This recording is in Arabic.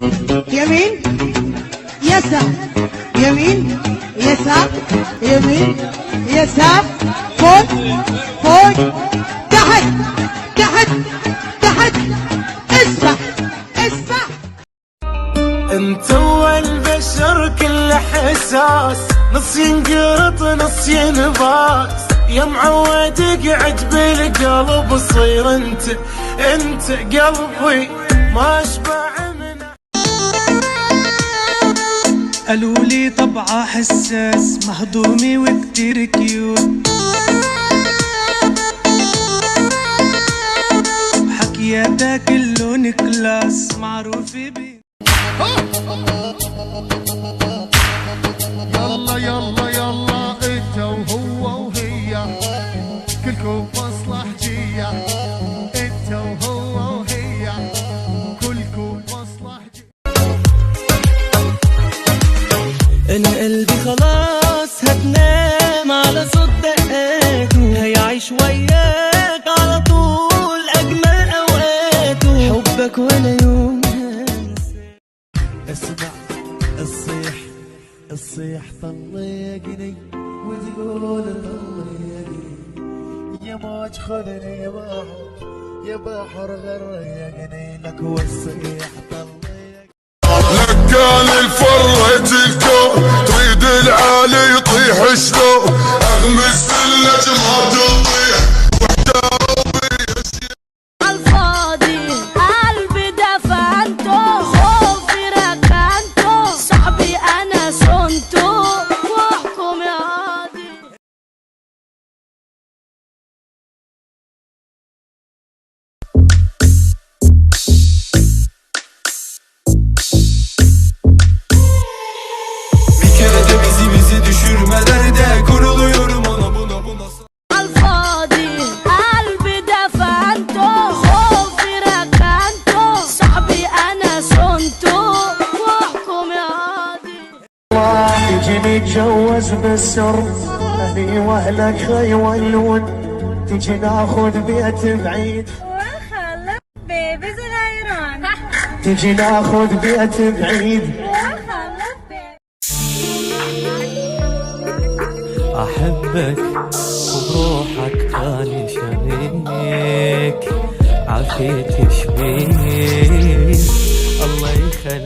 يمين يسار يمين يسار يمين يسار فوق فوق تحت تحت تحت اسبح اسبح. انت والبشر كل حساس، نص ينقط نص ينباس، يا معود اقعد بالقلب صير انت قلبي ما اشبع من. قالوا لي طبعه حساس مهضومي وكتير كيوت، حكياتها كلهم كلاس معروف بي. يلا يلا يلا انت وهو وهي كلكم مصلحجية، انت وهو وهي كلكم مصلحجية. انا قلبي خلاص هتنام على صوت دقاته، هيعيش وياك على طول اجمل اوقاته، حبك ولا يوم هنساه. اسمع الصيح طلقني وتقول طلقني، يا موج خذني يا بحر غرقني لك، والصيح طلقني. لقال الفرج الكون تريد العالي يطيح شلون، اغمس النجمة تطيح وحجابي يسير عالفاضي، قلبي دفنته، خوفي ركنته، صاحبي انا صنته، واحكم يا قاضي. Bizi düşürmeler de kuruluyorum ona buna. عالفاضي، قلبي دفنته، خوفي ركنته، صاحبي انا صنته، واحكم يا قاضي. يجي نتجوز بالسر أهلي وأهلك يولون، تجي ناخذ بيت بعيد وخلف بيبي صغيران، تجي ناخذ بيت بعيد. وخلف بيبي. أحبك وبروحك غالي شريك، عافيتي شبيك الله يخليك.